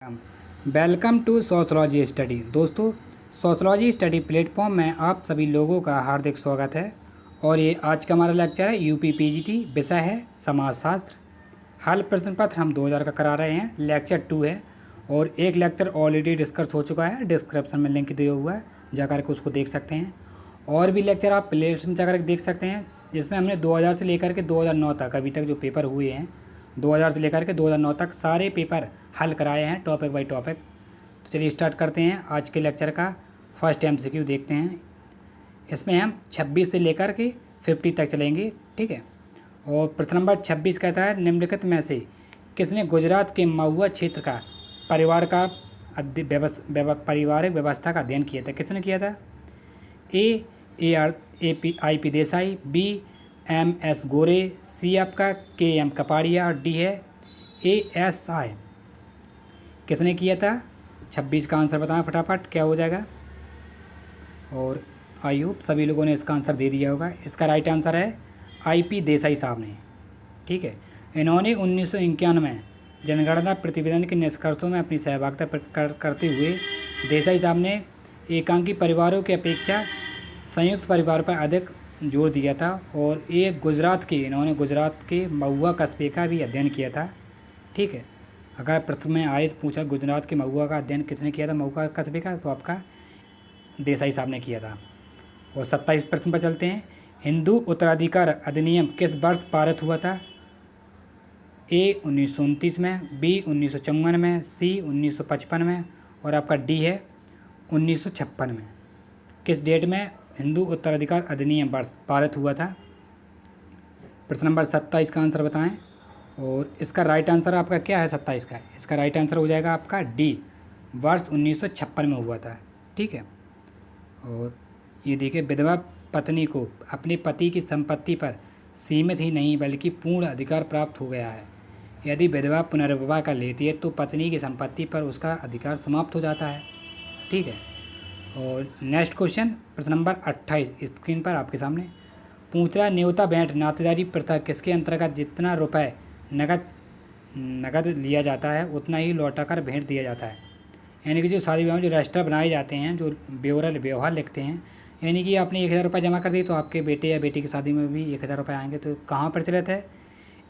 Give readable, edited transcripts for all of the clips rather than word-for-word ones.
Welcome to sociology study. दोस्तों, sociology study platform में आप सभी लोगों का हार्दिक स्वागत है। और ये आज का हमारा लेक्चर है यूपी पीजीटी, विषय है समाजशास्त्र। हाल प्रश्न पत्र हम 2000 का करा रहे हैं, लेक्चर 2 है और एक लेक्चर ऑलरेडी डिस्कस हो चुका है। डिस्क्रिप्शन में लिंक दिया हुआ है, जाकर के उसको देख सकते हैं। और भी लेक्चर आप प्ले लिस्ट में जाकर के देख सकते हैं, जिसमें हमने 2000 से लेकर के 2009 तक अभी तक जो पेपर हुए हैं, 2000 से लेकर के 2009 तक सारे पेपर हल कराए हैं टॉपिक बाय टॉपिक। तो चलिए स्टार्ट करते हैं आज के लेक्चर का। फर्स्ट एमसीक्यू देखते हैं। इसमें हम 26 से लेकर के 50 तक चलेंगे, ठीक है। और प्रश्न नंबर 26 कहता है, निम्नलिखित में से किसने गुजरात के महुआ क्षेत्र का पारिवारिक व्यवस्था का अध्ययन किया था? किसने किया था? I P Desai, B MS Ghurye, सी आपका KM कपाड़िया और डी है ASI। किसने किया था? 26 का आंसर बताएं फटाफट, क्या हो जाएगा। और आई होप सभी लोगों ने इसका आंसर दे दिया होगा। इसका राइट आंसर है IP देसाई साहब ने, ठीक है। इन्होंने 1991 में जनगणना प्रतिवेदन के निष्कर्षों में अपनी सहभागिता करते हुए देसाई साहब ने एकांकी परिवारों की अपेक्षा संयुक्त परिवार पर अधिक जोर दिया था। और इन्होंने गुजरात के महुआ कस्बे का भी अध्ययन किया था, ठीक है। अगर प्रश्न में आए तो पूछा गुजरात के महुआ का अध्ययन किसने किया था, महुआ कस्बे का, तो आपका देसाई साहब ने किया था। और 27 प्रश्न पर चलते हैं। हिंदू उत्तराधिकार अधिनियम किस वर्ष पारित हुआ था? A 1929 में, B 1954 में, C 1955 में और आपका डी है 1956 में। किस डेट में हिंदू उत्तराधिकार अधिनियम वर्ष पारित हुआ था? प्रश्न नंबर 27 का आंसर बताएं। और इसका राइट आंसर आपका क्या है 27 का? इसका राइट आंसर हो जाएगा आपका डी, वर्ष 1956 में हुआ था, ठीक है। और ये देखिए, विधवा पत्नी को अपने पति की संपत्ति पर सीमित ही नहीं बल्कि पूर्ण अधिकार प्राप्त हो गया है। यदि विधवा पुनर्विवाह कर लेती है तो पत्नी की संपत्ति पर उसका अधिकार समाप्त हो जाता है, ठीक है। और नेक्स्ट क्वेश्चन, प्रश्न नंबर 28 स्क्रीन पर आपके सामने पूछ रहा है, न्योता भेंट नातेदारी प्रथा किसके अंतर्गत जितना रुपए नगद लिया जाता है उतना ही लौटाकर भेंट दिया जाता है? यानी कि जो शादी विवाह में जो रजिस्टर बनाए जाते हैं, जो व्यवहार लिखते हैं, यानी कि आपने 1000 रुपये जमा कर दी तो आपके बेटे या बेटी की शादी में भी 1000 रुपये आएंगे। तो कहाँ प्रचलित है?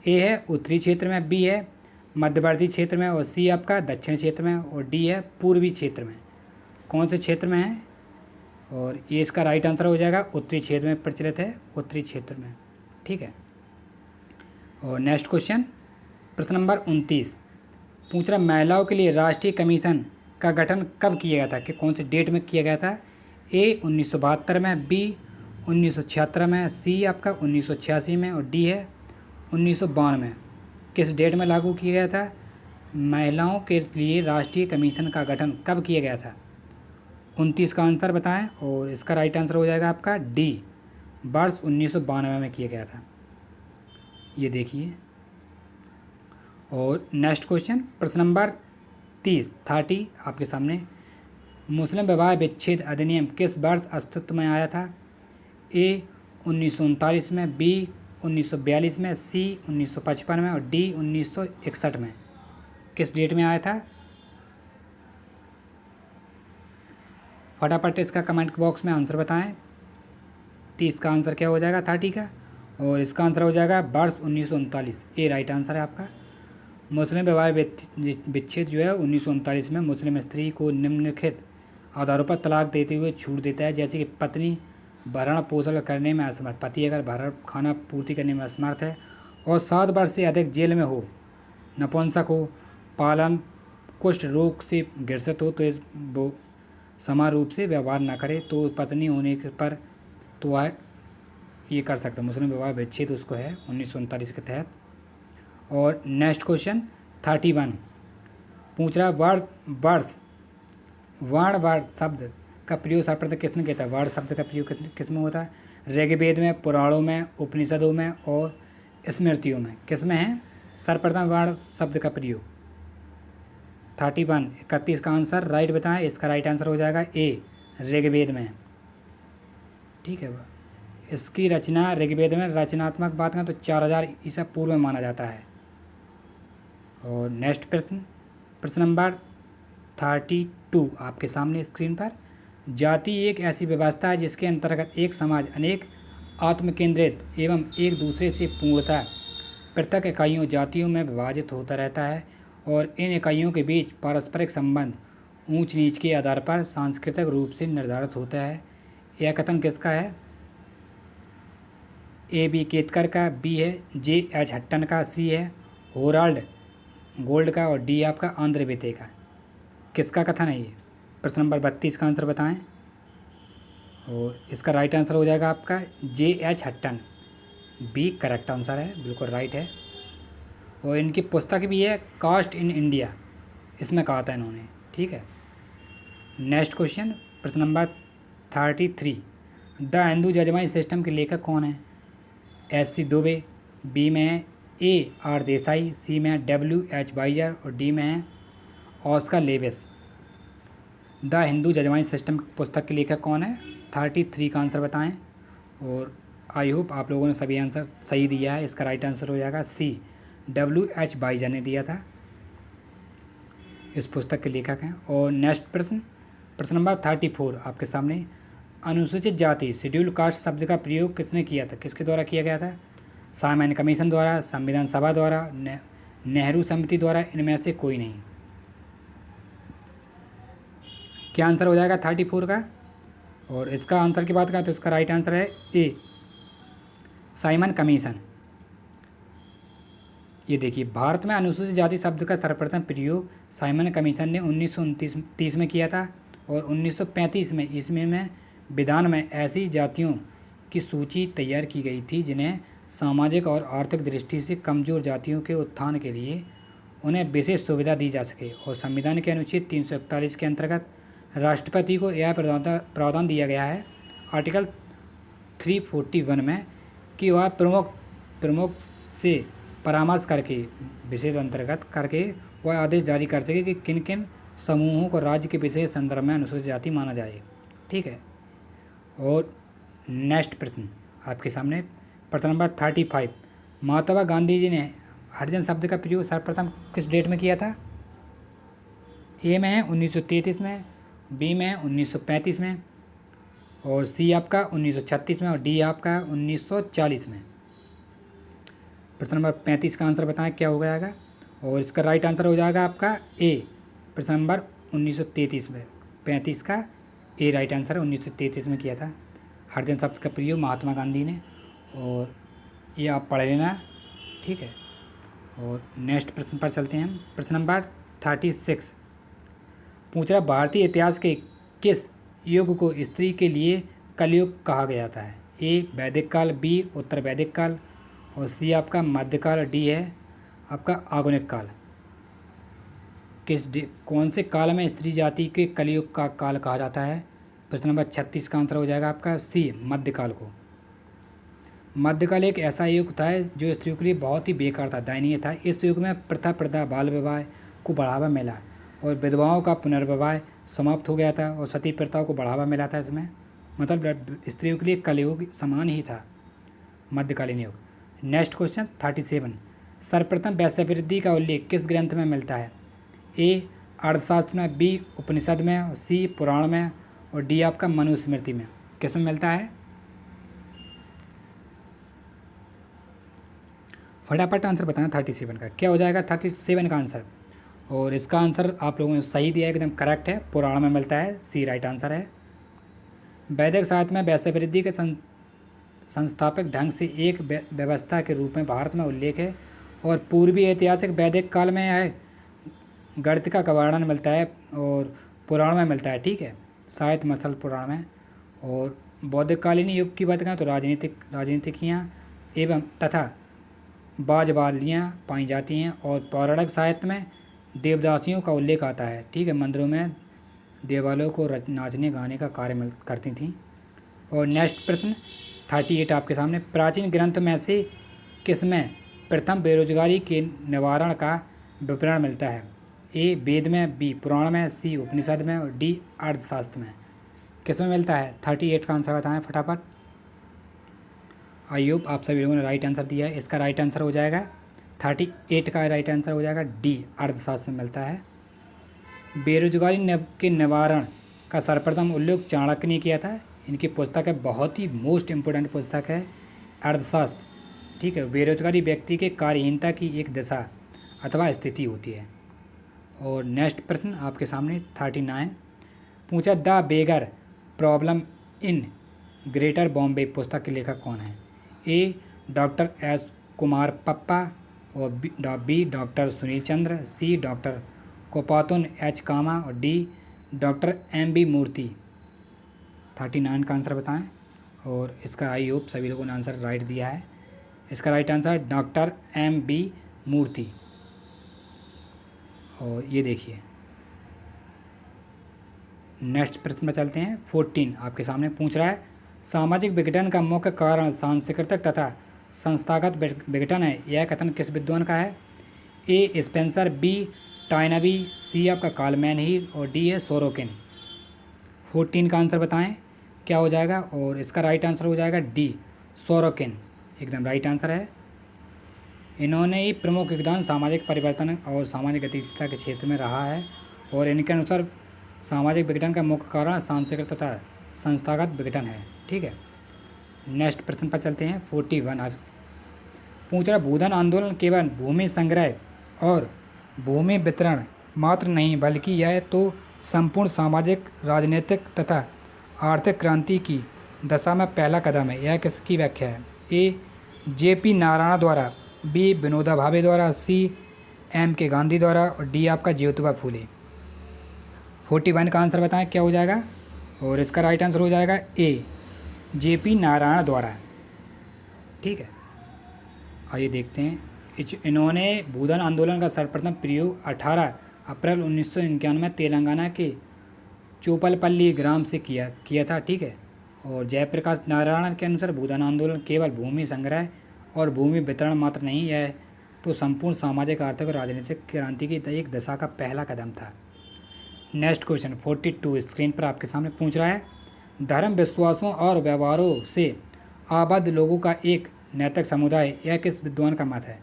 ए है उत्तरी क्षेत्र में, बी है मध्यवर्ती क्षेत्र में और सी आपका दक्षिण क्षेत्र में और डी है पूर्वी क्षेत्र में। कौन से क्षेत्र में है? और ये इसका राइट आंसर हो जाएगा उत्तरी क्षेत्र में प्रचलित है, उत्तरी क्षेत्र में, ठीक है। और नेक्स्ट क्वेश्चन, प्रश्न नंबर 29 पूछ रहा, महिलाओं के लिए राष्ट्रीय कमीशन का गठन कब किया गया था? कि कौन से डेट में किया गया था? A 1972 में, B 1976 में, C आपका 1986 में और D है 1992 में। किस डेट में लागू किया गया था? महिलाओं के लिए राष्ट्रीय कमीशन का गठन कब किया गया था? 29 का आंसर बताएं। और इसका राइट आंसर हो जाएगा आपका डी, वर्ष 1992 में किया गया था, ये देखिए। और नेक्स्ट क्वेश्चन, प्रश्न नंबर 30 आपके सामने, मुस्लिम विवाह विच्छेद अधिनियम किस वर्ष अस्तित्व में आया था? A 1939 में, B 1942 में, C 1955 में और D 1961 में। किस डेट में आया था? फटाफट इसका कमेंट बॉक्स में आंसर बताएं। 30 का आंसर क्या हो जाएगा 30 का? और इसका आंसर हो जाएगा वर्ष 1939, ये राइट आंसर है आपका। मुस्लिम विवाह विच्छेद जो है 1939 में मुस्लिम स्त्री को निम्नलिखित आधारों पर तलाक देते हुए छूट देता है, जैसे कि पत्नी भरण पोषण करने में असमर्थ, पति अगर भरण खाना पूर्ति करने में असमर्थ है और 7 वर्ष से अधिक जेल में हो, नपुंसक हो, पालन कुष्ठ रोग से ग्रसित हो, तो वो समान रूप से व्यवहार न करे, तो पत्नी होने पर तो वह ये कर सकता है। मुस्लिम विवाह विच्छेद उसको है 1939 के तहत। और नेक्स्ट क्वेश्चन 31 पूछ रहा, वर्ण शब्द का प्रयोग सर्वप्रथम किसने किया था? वर्ण शब्द का प्रयोग किस में होता है? ऋग्वेद में, पुराणों में, उपनिषदों में और स्मृतियों में। किस में है सर्वप्रथम वर्ण शब्द का प्रयोग? 31 का आंसर राइट बताएं। इसका राइट आंसर हो जाएगा ए, ऋग्वेद में, ठीक है। इसकी रचना ऋग्वेद में रचनात्मक बात करें तो 4000 ईसा पूर्व में माना जाता है। और नेक्स्ट प्रश्न, प्रश्न नंबर 32 आपके सामने स्क्रीन पर। जाति एक ऐसी व्यवस्था है जिसके अंतर्गत एक समाज अनेक आत्मकेंद्रित एवं एक दूसरे से पूर्णतः पृथक इकाइयों जातियों में विभाजित होता रहता है और इन इकाइयों के बीच पारस्परिक संबंध ऊंच नीच के आधार पर सांस्कृतिक रूप से निर्धारित होता है। यह कथन किसका है? ए बी केतकर का, बी है जे एच हट्टन का, सी है होराल्ड गोल्ड का और डी आपका आंद्रे बेते का। किसका कथन है ये? प्रश्न नंबर 32 का आंसर बताएं। और इसका राइट आंसर हो जाएगा आपका J H Hutton, B correct answer है, बिल्कुल राइट है। और इनकी पुस्तक भी है कास्ट इन इंडिया, इसमें कहा था इन्होंने, ठीक है। नेक्स्ट क्वेश्चन, प्रश्न number 33, the Hindu judgement system के लेखक कौन है? एस सी दुबे, बी में है ए आर देसाई, सी में है डब्ल्यू एच बाइजर और डी में है Oscar Lewis. The Hindu judgement system पुस्तक के लेखक कौन है? 33 का आंसर बताएं। और आई होप आप लोगों ने सभी आंसर सही दिया है। इसका राइट आंसर हो जाएगा सी, डब्ल्यू एच बाइजर ने दिया था, इस पुस्तक के लेखक हैं। और नेक्स्ट प्रश्न, प्रश्न नंबर 34 आपके सामने, अनुसूचित जाति शेड्यूल कास्ट शब्द का प्रयोग किसने किया था? किसके द्वारा किया गया था? सामान्य कमीशन द्वारा, संविधान सभा द्वारा, नेहरू समिति द्वारा, इनमें से कोई नहीं। क्या आंसर हो जाएगा 34 का? और इसका आंसर की बात करें तो इसका राइट आंसर है ए, साइमन कमीशन। ये देखिए, भारत में अनुसूचित जाति शब्द का सर्वप्रथम प्रयोग साइमन कमीशन ने 1929 में किया था और 1935 में ईस्वी में विधान में ऐसी जातियों की सूची तैयार की गई थी जिन्हें सामाजिक और आर्थिक दृष्टि से कमजोर जातियों के उत्थान के लिए उन्हें विशेष सुविधा दी जा सके। और संविधान के अनुच्छेद 341 के अंतर्गत राष्ट्रपति को यह प्रावधान दिया गया है आर्टिकल 341 में कि वह प्रमुख से परामर्श करके विशेष अंतर्गत करके वह आदेश जारी कर सके कि किन किन समूहों को राज्य के विशेष संदर्भ में अनुसूचित जाति माना जाए, ठीक है। और नेक्स्ट प्रश्न आपके सामने, प्रश्न नंबर 35, महात्मा गांधी जी ने हरिजन शब्द का प्रयोग सर्वप्रथम किस डेट में किया था? ए में है 1933 में, बी में है 1935 में और सी आपका 1936 में और डी आपका 1940 में। प्रश्न नंबर 35 का आंसर बताएं क्या हो जाएगा? और इसका राइट आंसर हो जाएगा आपका ए, प्रश्न नंबर 1933 में, 35 का ए राइट आंसर 1933 में किया था हरिजन शब्द का प्रयोग महात्मा गांधी ने। और ये आप पढ़ लेना, ठीक है। और नेक्स्ट प्रश्न पर चलते हैं। प्रश्न नंबर 36 पूछ रहा, भारतीय इतिहास के किस युग को स्त्री के लिए कलयुग कहा गया था? ए वैदिक काल, बी उत्तर वैदिक काल और सी आपका मध्यकाल, डी है आपका आधुनिक काल। कौन से काल में स्त्री जाति के कलयुग का काल कहा जाता है? प्रश्न नंबर 36 का आंसर हो जाएगा आपका सी, मध्यकाल को। मध्यकाल एक ऐसा युग था जो स्त्रियों के लिए बहुत ही बेकार था, दयनीय था। इस युग में प्रथा बाल विवाह को बढ़ावा मिला और विधवाओं का पुनर्विवाह समाप्त हो गया था और सती प्रथाओं को बढ़ावा मिला था। इसमें मतलब स्त्रियों के लिए कलयुग समान ही था मध्यकालीन युग। नेक्स्ट क्वेश्चन 37, सर्वप्रथम वैश्यवृद्धि का उल्लेख किस ग्रंथ में मिलता है? ए अर्थशास्त्र में, बी उपनिषद में, सी पुराण में और डी आपका मनुस्मृति में। किस में मिलता है? फटाफट आंसर बताना 37 का। क्या हो जाएगा 37 का आंसर? और इसका आंसर आप लोगों ने सही दिया है, एकदम करेक्ट है, पुराण में मिलता है, सी राइट आंसर है। वैदिक साहित्य में वैश्यवृद्धि के संस्थापक ढंग से एक व्यवस्था के रूप में भारत में उल्लेख है और पूर्वी ऐतिहासिक वैदिक काल में है गणित का वर्णन मिलता है और पुराण में मिलता है, ठीक है, साहित्य मसल पुराण में। और बौद्धकालीन युग की बात करें तो राजनीतिकियाँ एवं तथा बाजवालियाँ पाई जाती हैं और पौराणिक साहित्य में देवदासियों का उल्लेख आता है, ठीक है, मंदिरों में देवालयों को नाचने गाने का कार्य करती थीं। और नेक्स्ट प्रश्न 38 आपके सामने, प्राचीन ग्रंथ में से किसमें प्रथम बेरोजगारी के निवारण का विवरण मिलता है? ए वेद में, बी पुराण में, सी उपनिषद में और डी अर्थशास्त्र में। किसमें मिलता है? 38 का आंसर बताएं फटाफट। आई होप आप सभी लोगों ने राइट आंसर दिया है। इसका राइट आंसर हो जाएगा 38 का राइट आंसर हो जाएगा डी, अर्थशास्त्र में मिलता है। बेरोजगारी के निवारण का सर्वप्रथम उल्लेख चाणक्य ने किया था। इनकी पुस्तक है, बहुत ही मोस्ट इम्पोर्टेंट पुस्तक है, अर्थशास्त्र। ठीक है, बेरोजगारी व्यक्ति के कार्यहीनता की एक दशा अथवा स्थिति होती है। और नेक्स्ट प्रश्न आपके सामने 39 पूछा, the beggar problem in greater Bombay पुस्तक के लेखक कौन है? ए डॉक्टर एस कुमार पप्पा, और बी डॉक्टर सुनील चंद्र, सी डॉक्टर कोपातुन एच कामा, और डी डॉक्टर एम बी मूर्ति। 39 का आंसर बताएं। और इसका आई होप सभी लोगों ने आंसर राइट दिया है। इसका right answer doctor M B Murthy. और ये देखिए नेक्स्ट प्रश्न में चलते हैं। 14 आपके सामने पूछ रहा है, सामाजिक विघटन का मुख्य कारण सांस्कृतिक तथा संस्थागत विघटन है, यह कथन किस विद्वान का है? ए स्पेंसर, बी टाइनबी, सी आपका कालमैन हील, और डी है सोरोकिन। 14 का आंसर बताएं क्या हो जाएगा? और इसका राइट आंसर हो जाएगा डी सोरोकिन, एकदम राइट आंसर है। इन्होंने ही प्रमुख योगदान सामाजिक परिवर्तन और सामाजिक गतिशीलता के क्षेत्र में रहा है। और इनके अनुसार सामाजिक विघटन का मुख्य कारण सांस्कृतिक तथा संस्थागत विघटन है। ठीक है, नेक्स्ट प्रश्न पर चलते हैं। 41 आप पूछ रहा, भूधन आंदोलन केवल भूमि संग्रह और भूमि वितरण मात्र नहीं, बल्कि यह तो संपूर्ण सामाजिक, राजनीतिक तथा आर्थिक क्रांति की दशा में पहला कदम है, यह किसकी व्याख्या है? ए जे.पी. नारायण द्वारा, बी विनोबा भावे द्वारा, सी एम के गांधी द्वारा, और डी आपका ज्योतिबा फूले। 41 का आंसर बताएं क्या हो जाएगा? और इसका राइट आंसर हो जाएगा ए जे.पी. नारायण द्वारा। ठीक है, आइए देखते हैं। इन्होंने भूधन आंदोलन का सर्वप्रथम प्रयोग 18 अप्रैल 1991 में तेलंगाना के चोपलपल्ली ग्राम से किया था। ठीक है, और जयप्रकाश नारायण के अनुसार भूधन आंदोलन केवल भूमि संग्रह और भूमि वितरण मात्र नहीं, यह तो संपूर्ण सामाजिक, आर्थिक और राजनीतिक क्रांति की एक दशा का पहला कदम था। नेक्स्ट क्वेश्चन 42 स्क्रीन पर आपके सामने पूछ रहा है, धर्म, विश्वासों और व्यवहारों से आबद्ध लोगों का एक नैतिक समुदाय, यह किस विद्वान का मत है?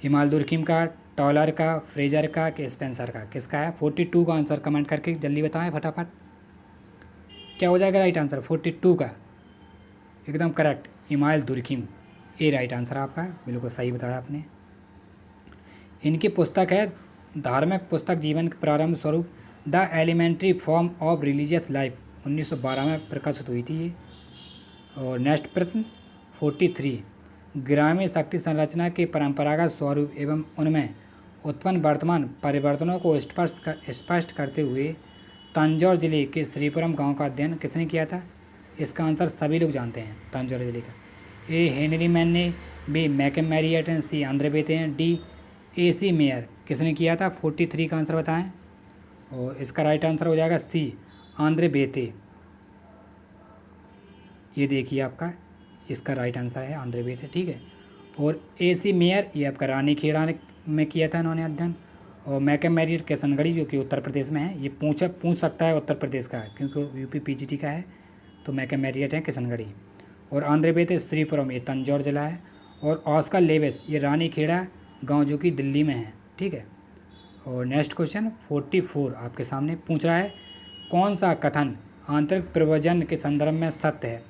इमाल दुर्खिम का, टॉलर का, फ्रेजर का, कि स्पेंसर का? किसका है? 42 का आंसर कमेंट करके जल्दी बताएं फटाफट। क्या हो जाएगा राइट आंसर? 42 का एकदम करेक्ट, इमाल दुर्खिम, ए राइट आंसर आपका, बिल्कुल सही बताया आपने। इनकी पुस्तक है धार्मिक पुस्तक जीवन के प्रारंभ स्वरूप, the elementary form of religious life, 1912 में प्रकाशित हुई थी ये। और नेक्स्ट प्रश्न 43 ग्रामीण शक्ति संरचना के परंपरागत स्वरूप एवं उनमें उत्पन्न वर्तमान परिवर्तनों को स्पष्ट करते हुए तंजौर जिले के श्रीपुरम गांव का अध्ययन किसने किया था? इसका आंसर सभी लोग जानते हैं, तंजौर जिले का। ए हेनरी मैन ने, बी मैकम मैरियट, सी आंद्रे बेते हैं, डी ए सी मेयर। किसने किया था? 43 का आंसर बताएं। और इसका राइट आंसर हो जाएगा सी आंद्रे बेते। ये देखिए आपका इसका राइट आंसर है आंद्रे बेते। ठीक है, और ए सी मेयर ये आपका रानी खेड़ा में किया था इन्होंने अध्ययन। और मैकम मैरियट किशनगढ़ी जो कि उत्तर प्रदेश में है, ये पूछ सकता है उत्तर प्रदेश का क्योंकि यूपी पीजीटी का है, तो मैकम मैरियट है किशनगढ़ी। और आंद्रे बेते श्रीपुरम ये तंजौर जिला है। और ऑस्कर लेविस ये रानी खेड़ा गांव जो कि दिल्ली में है। ठीक है, और नेक्स्ट क्वेश्चन 44 आपके सामने पूछ रहा है, कौन सा कथन आंतरिक प्रव्रजन के संदर्भ में सत्य है?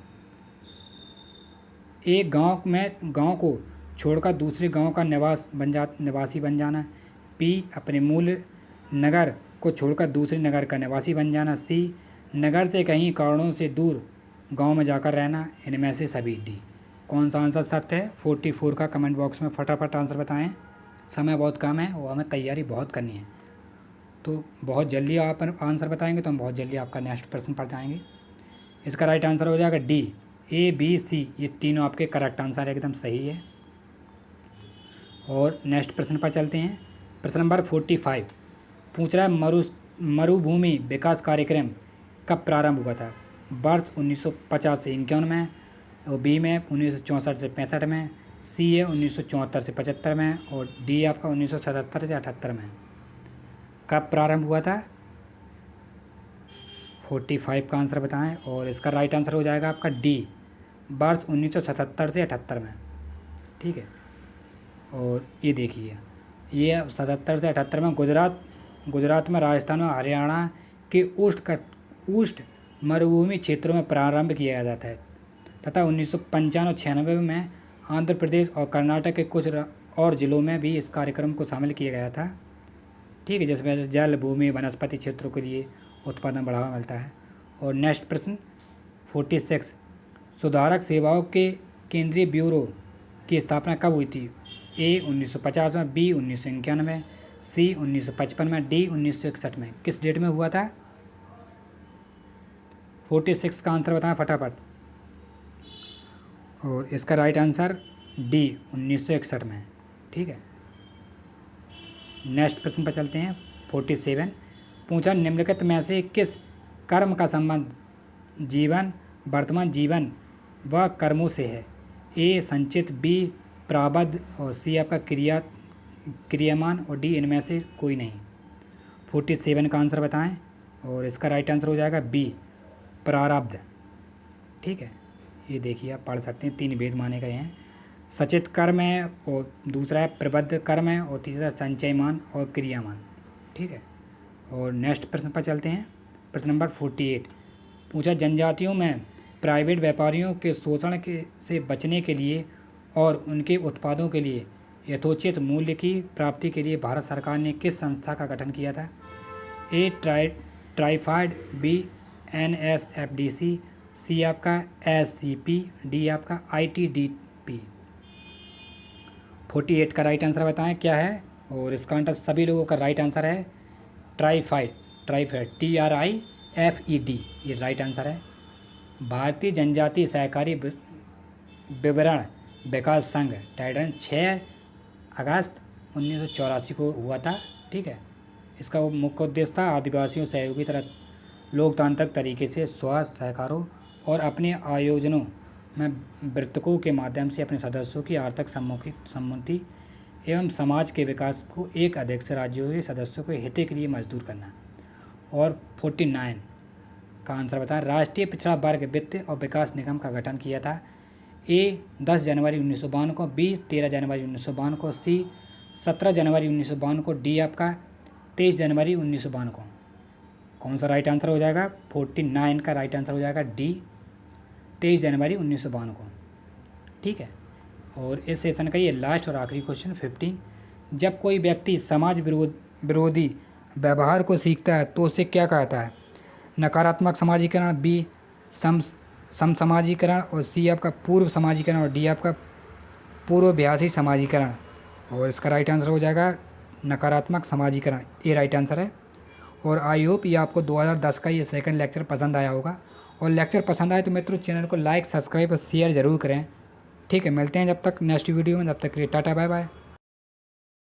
एक गांव को छोड़कर दूसरे गांव का निवासी बन जाना, बी अपने मूल नगर को छोड़कर दूसरे नगर का निवासी बन जाना, सी नगर से कहीं कारणों से दूर गांव में जाकर रहना, इनमें से सभी डी। कौन सा आंसर सत्य है? 44 का कमेंट बॉक्स में फटाफट आंसर बताएं। समय बहुत कम है और हमें तैयारी बहुत करनी है, तो बहुत जल्दी आप आंसर बताएंगे तो हम बहुत जल्दी आपका नेक्स्ट प्रश्न पर जाएंगे। इसका राइट आंसर हो जाएगा डी ए बी सी, ये तीनों आपके करेक्ट आंसर एकदम सही है। और नेक्स्ट प्रश्न पर चलते हैं। प्रश्न नंबर 45 पूछ रहा है, मरुभूमि विकास कार्यक्रम कब प्रारंभ हुआ था? वर्ष 1950 से 51 में, और बी में 1964 से 65 में, सी है 1974 से 75 में, और डी आपका 1977 से 78 में। कब प्रारंभ हुआ था? 45 का आंसर बताएं। और इसका राइट आंसर हो जाएगा आपका डी वर्ष 1977 से 78 में। ठीक है, और ये देखिए ये 77 से 78 में गुजरात गुजरात में, राजस्थान और हरियाणा के उष्ण मरुभूमि क्षेत्रों में प्रारंभ किया जाता है तथा 1995 और 96 में आंध्र प्रदेश और कर्नाटक के कुछ और जिलों में भी इस कार्यक्रम को शामिल किया गया था। ठीक है, जिसमें जल, भूमि, वनस्पति क्षेत्रों के लिए उत्पादन बढ़ावा मिलता है। और नेक्स्ट प्रश्न 46, सुधारक सेवाओं के केंद्रीय ब्यूरो की स्थापना कब हुई थी? ए 1950 में, बी 1991, सी 1955 में, डी 1961 में। किस डेट में हुआ था? 46 का आंसर बताएं फटाफट। और इसका राइट आंसर डी 1961 में। ठीक है, नेक्स्ट प्रश्न पर चलते हैं। 47 पूछा, निम्नलिखित में से किस कर्म का संबंध जीवन, वर्तमान जीवन व कर्मों से है? ए संचित, बी प्रारब्ध और सी आपका क्रियामान और डी इनमें से कोई नहीं। 47 का आंसर बताएं और इसका राइट आंसर हो जाएगा बी प्रारब्ध। ठीक है, ये देखिए आप पढ़ सकते हैं, 3 भेद माने गए हैं। सचित कर्म है और दूसरा है प्रबद्ध कर्म है और तीसरा संचयमान और क्रियामान। ठीक है, और नेक्स्ट प्रश्न पर चलते हैं। प्रश्न नंबर 48 पूछा, जनजातियों में प्राइवेट व्यापारियों के शोषण से बचने के लिए और उनके उत्पादों के लिए यथोचित मूल्य की प्राप्ति के लिए भारत सरकार ने किस संस्था का गठन किया था? ए ट्राइफाइड, बी NSFDC, सी आपका SCP, डी आपका ITDP। 48 का राइट आंसर बताएं क्या है? और इसका आंसर सभी लोगों का राइट आंसर है ट्राइफाइड TRIFED, ये राइट आंसर है। भारतीय जनजातीय सहकारी विवरण विकास संघ टाइडन 6 अगस्त 1984 को हुआ था। ठीक है, इसका मुख्य उद्देश्य था आदिवासियों सहयोगी तरह लोकतांत्रिक तरीके से स्व सहकारों और अपने आयोजनों में वृत्तकों के माध्यम से अपने सदस्यों की आर्थिक सम्मुति एवं समाज के विकास को एक अधिक से राज्यों के सदस्यों के हित के लिए मजदूर करना। और 49 का आंसर बताएं, राष्ट्रीय पिछड़ा वर्ग वित्त और विकास निगम का गठन किया था। ए 10 जनवरी 1952 को, बी 13 जनवरी 1952 को, सी 17 जनवरी 1952 को, डी आपका 23 जनवरी 1952 को। कौन सा राइट आंसर हो जाएगा? 49 का राइट आंसर हो जाएगा डी 23 जनवरी 1952 को। ठीक है, और इस सेशन का ये लास्ट और आखिरी क्वेश्चन 15, जब कोई व्यक्ति समाज विरोधी व्यवहार को सीखता है तो उसे क्या कहता है? नकारात्मक समाजीकरण, बी समसामाजीकरण और सी आपका पूर्व समाजीकरण और डी आपका पूर्वाभ्यासी समाजीकरण। और इसका राइट आंसर हो जाएगा नकारात्मक समाजीकरण, ये राइट आंसर है। और आई होप ये आपको 2010 का ये सेकंड लेक्चर पसंद आया होगा। और लेक्चर पसंद आए तो मित्रों चैनल को लाइक, सब्सक्राइब और शेयर ज़रूर करें। ठीक है, मिलते हैं जब तक नेक्स्ट वीडियो में, तब तक के लिए टाटा बाय बाय।